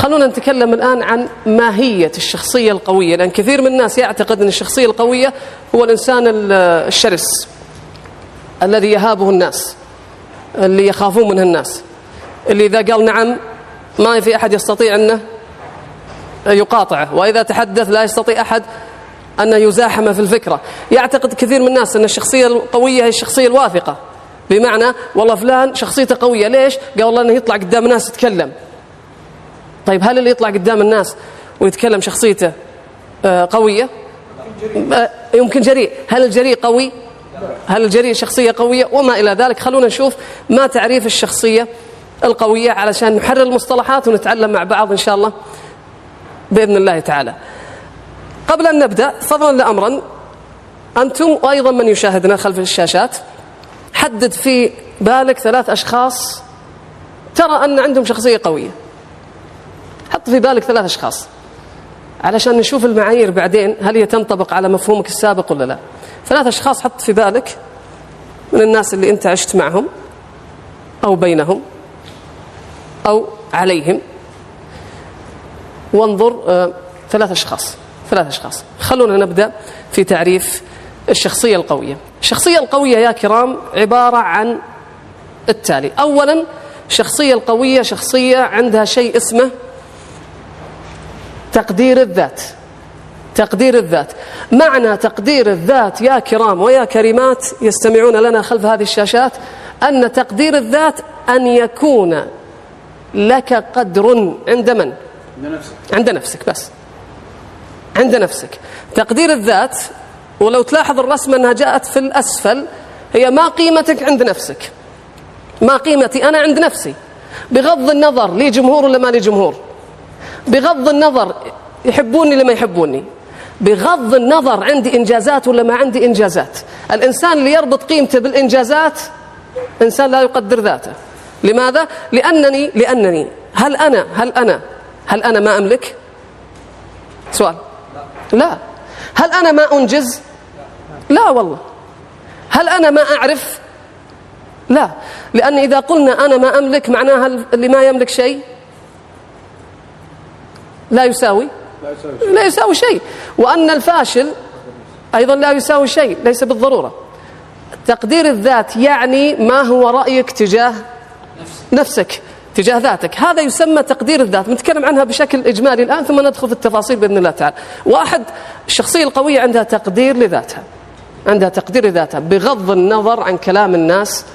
خلونا نتكلم الآن عن ماهية الشخصية القوية، لأن كثير من الناس يعتقد أن الشخصية القوية هو الإنسان الشرس الذي يهابه الناس، اللي يخافون منه الناس، اللي إذا قال نعم ما في أحد يستطيع أنه يقاطعه، وإذا تحدث لا يستطيع أحد أنه يزاحمه في الفكرة. يعتقد كثير من الناس أن الشخصية القوية هي الشخصية الواثقة، بمعنى والله فلان شخصيته قوية. ليش؟ قال والله أنه يطلع قدام الناس يتكلم. طيب هل اللي يطلع قدام الناس ويتكلم شخصيته قوية؟ يمكن جريء. هل الجريء قوي؟ هل الجريء شخصية قوية؟ وما إلى ذلك. خلونا نشوف ما تعريف الشخصية القوية علشان نحرر المصطلحات ونتعلم مع بعض إن شاء الله بإذن الله تعالى. قبل أن نبدأ فضلا لأمرا، أنتم وأيضا من يشاهدنا خلف الشاشات، حدد في بالك 3 أشخاص ترى أن عندهم شخصية قوية. حط في بالك 3 أشخاص علشان نشوف المعايير بعدين هل هي تنطبق على مفهومك السابق ولا لا. 3 أشخاص حط في بالك من الناس اللي أنت عشت معهم أو بينهم أو عليهم، وانظر 3 أشخاص. خلونا نبدأ في تعريف الشخصية القوية. الشخصية القوية يا كرام عبارة عن التالي. أولا، الشخصية القوية شخصية عندها شيء اسمه تقدير الذات. تقدير الذات. معنى تقدير الذات يا كرام ويا كريمات يستمعون لنا خلف هذه الشاشات، أن تقدير الذات أن يكون لك قدر عند من؟ عند نفسك. بس عند نفسك. تقدير الذات، ولو تلاحظ الرسمة أنها جاءت في الأسفل، هي ما قيمتك عند نفسك، ما قيمتي أنا عند نفسي، بغض النظر لي جمهور ولا ما لي جمهور، بغض النظر يحبوني ولا ما يحبوني، بغض النظر عندي إنجازات ولا ما عندي إنجازات. الإنسان اللي يربط قيمته بالإنجازات إنسان لا يقدر ذاته. لماذا؟ لأنني هل أنا ما أملك؟ سؤال. لا. هل أنا ما أنجز؟ لا والله. هل أنا ما أعرف؟ لا. لأن إذا قلنا أنا ما أملك معناها اللي ما يملك شيء لا يساوي شيء، وأن الفاشل أيضا لا يساوي شيء، ليس بالضرورة. تقدير الذات يعني ما هو رأيك تجاه نفسك، تجاه ذاتك. هذا يسمى تقدير الذات. نتكلم عنها بشكل إجمالي الآن ثم ندخل في التفاصيل بإذن الله تعالى. واحد، الشخصية القوية عندها تقدير لذاتها، عندها تقدير لذاتها بغض النظر عن كلام الناس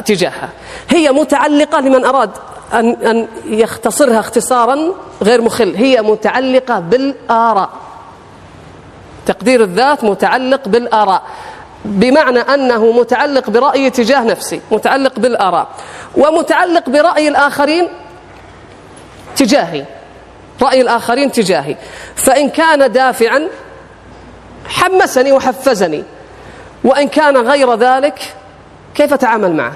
تجاهها. هي متعلقة، لمن أراد أن يختصرها اختصارا غير مخل، هي متعلقة بالآراء. تقدير الذات متعلق بالآراء، بمعنى أنه متعلق برأيي تجاه نفسي، متعلق بالآراء، ومتعلق برأي الآخرين تجاهي، رأي الآخرين تجاهي. فإن كان دافعا حمسني وحفزني، وإن كان غير ذلك كيف أتعامل معه؟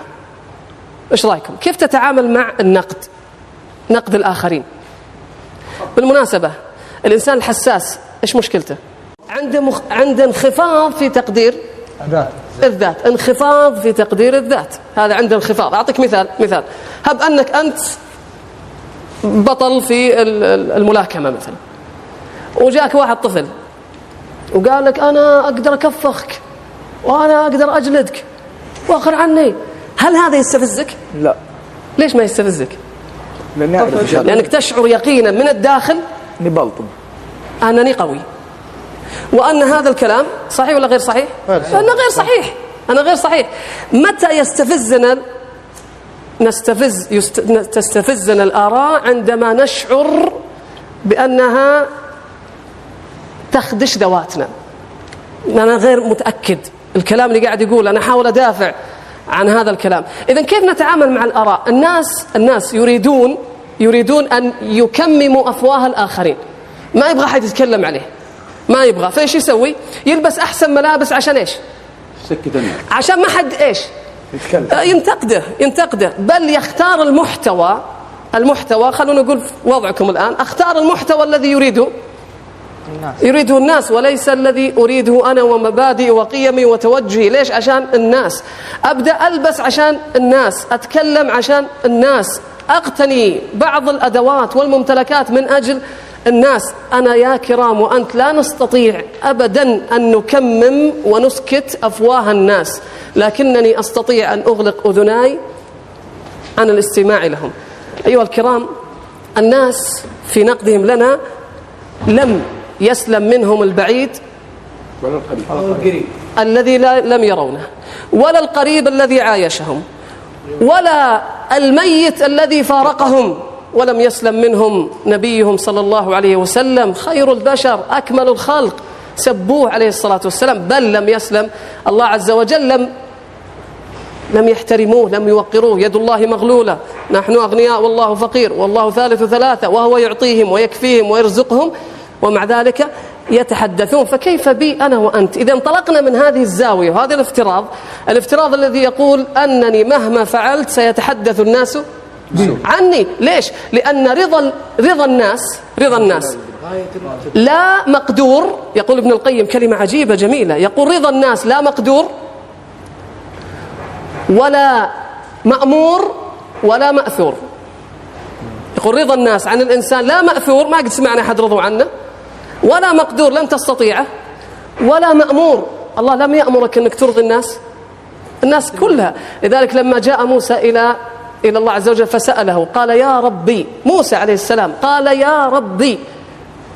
إيش رأيكم؟ كيف تتعامل مع النقد؟ نقد بالمناسبة الإنسان الحساس إيش مشكلته؟ عنده انخفاض في تقدير الذات، انخفاض في تقدير الذات، هذا عنده انخفاض. أعطيك مثال. هب أنك أنت بطل في الملاكمة مثلا، وجاك واحد طفل وقال لك أنا أقدر أكفخك وأنا أقدر أجلدك وآخر عني، هل هذا يستفزك؟ لا. ليش ما يستفزك؟ لأنك تشعر يقينا من الداخل أنني قوي، وأن هذا الكلام صحيح ولا غير صحيح؟ أنا غير صحيح. متى تستفزنا الآراء؟ عندما نشعر بأنها تخدش ذواتنا، أنا غير متأكد الكلام اللي قاعد يقول، أنا أحاول أدافع عن هذا الكلام. إذن كيف نتعامل مع الآراء؟ الناس يريدون أن يكمموا أفواه الآخرين، ما يبغى حد يتكلم عليه، ما يبغى. فايش يسوي؟ يلبس أحسن ملابس عشان إيش؟ عشان ما حد إيش؟ ينتقده، بل يختار المحتوى. خلونا نقول وضعكم الآن، أختار المحتوى الذي يريده الناس وليس الذي أريده أنا ومبادئي وقيمي وتوجهي. ليش؟ عشان الناس. أبدأ ألبس عشان الناس، أتكلم عشان الناس، أقتني بعض الأدوات والممتلكات من أجل الناس. أنا يا كرام وأنت لا نستطيع أبدا أن نكمم ونسكت أفواه الناس، لكنني أستطيع أن أغلق أذناي عن الاستماع لهم. أيها الكرام، الناس في نقدهم لنا لم يسلم منهم البعيد الذي لم يرونه، ولا القريب الذي عايشهم، ولا الميت الذي فارقهم، ولم يسلم منهم نبيهم صلى الله عليه وسلم خير البشر أكمل الخلق، سبوه عليه الصلاة والسلام، بل لم يسلم الله عز وجل، لم يحترموه، لم يوقروه. يد الله مغلولة، نحن أغنياء والله فقير، والله ثالث ثلاثة، وهو يعطيهم ويكفيهم ويرزقهم، ومع ذلك يتحدثون. فكيف بي أنا وأنت؟ إذا انطلقنا من هذه الزاوية وهذا الافتراض الذي يقول أنني مهما فعلت سيتحدث الناس عني. ليش؟ لأن رضا الناس لا مقدور. يقول ابن القيم كلمة عجيبة جميلة، يقول رضا الناس لا مقدور ولا مأمور ولا مأثور. يقول رضا الناس عن الإنسان لا مأثور، ما قد سمعنا أحد رضوا عنه، ولا مقدور لن تستطيعه، ولا مأمور، الله لم يأمرك أنك ترضي الناس كلها. لذلك لما جاء موسى إلى الله عز وجل فسأله قال يا ربي، موسى عليه السلام قال يا ربي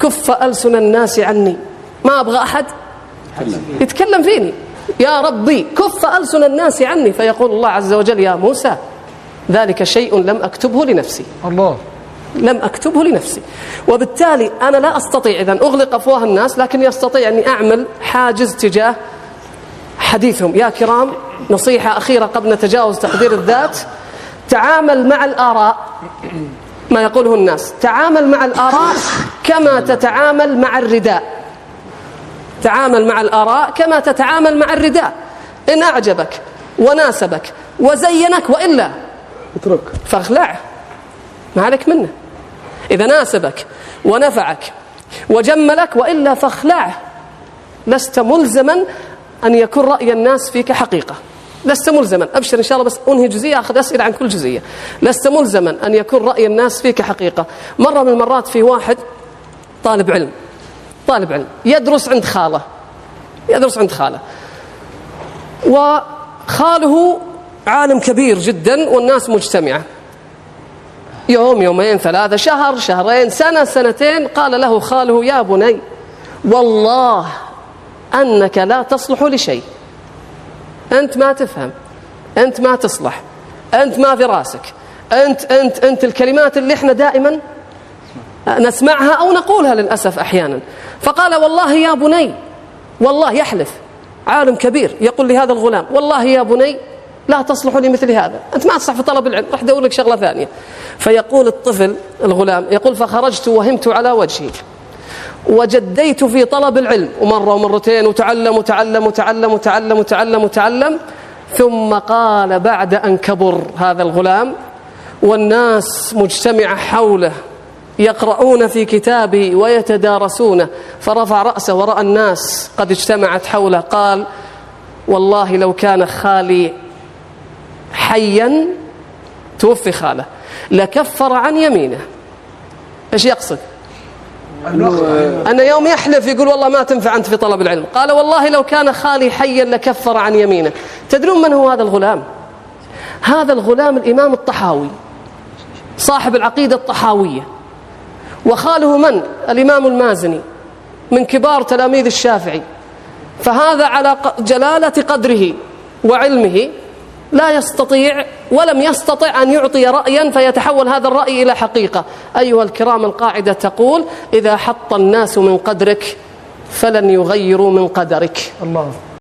كف ألسن الناس عني، ما أبغى أحد يتكلم فيني، يا ربي كف ألسن الناس عني. فيقول الله عز وجل يا موسى ذلك شيء لم أكتبه لنفسي، الله لم أكتبه لنفسي. وبالتالي أنا لا أستطيع إذن أغلق أفواه الناس، لكن أستطيع أني أعمل حاجز تجاه حديثهم. يا كرام، نصيحة أخيرة قبل نتجاوز تقدير الذات، تعامل مع الآراء ما يقوله الناس، تعامل مع الآراء كما تتعامل مع الرداء، تعامل مع الآراء كما تتعامل مع الرداء. إن أعجبك وناسبك وزينك وإلا اترك فاخلعه، ما عليك منه. إذا ناسبك ونفعك وجملك وإلا فاخلعه. لست ملزما أن يكون رأي الناس فيك حقيقة، لست ملزما. أبشر إن شاء الله، بس أنهي جزئية أخذ أسئلة عن كل جزئية. لست ملزما أن يكون رأي الناس فيك حقيقة. مرة من المرات في واحد طالب علم يدرس عند خاله، وخاله عالم كبير جدا والناس مجتمعة، يوم يومين ثلاثة شهر شهرين سنة سنتين، قال له خاله يا بني والله أنك لا تصلح لشيء، أنت ما تفهم، أنت ما تصلح، أنت ما في راسك، أنت الكلمات اللي احنا دائما نسمعها أو نقولها للأسف أحيانا. فقال والله يا بني، والله يحلف عالم كبير يقول لهذا الغلام والله يا بني لا تصلح لمثل هذا، أنت ما تصح في طلب العلم، راح أدور لك شغلة ثانية. فيقول الطفل الغلام يقول فخرجت وهمت على وجهي وجديت في طلب العلم، ومرة ومرتين وتعلم، ثم قال بعد أن كبر هذا الغلام والناس مجتمعة حوله يقرؤون في كتابه ويتدارسونه، فرفع رأسه ورأى الناس قد اجتمعت حوله، قال والله لو كان خالي حيا، توفي خاله، لكفر عن يمينه. ايش يقصد؟ أن يوم يحلف يقول والله ما تنفع أنت في طلب العلم، قال والله لو كان خالي حيا لكفر عن يمينه. تدرون من هو هذا الغلام؟ هذا الغلام الإمام الطحاوي صاحب العقيدة الطحاوية، وخاله من؟ الإمام المازني من كبار تلاميذ الشافعي. فهذا على جلالة قدره وعلمه لا يستطيع ولم يستطع أن يعطي رأيا فيتحول هذا الرأي إلى حقيقة. أيها الكرام، القاعدة تقول إذا حط الناس من قدرك فلن يغيروا من قدرك. الله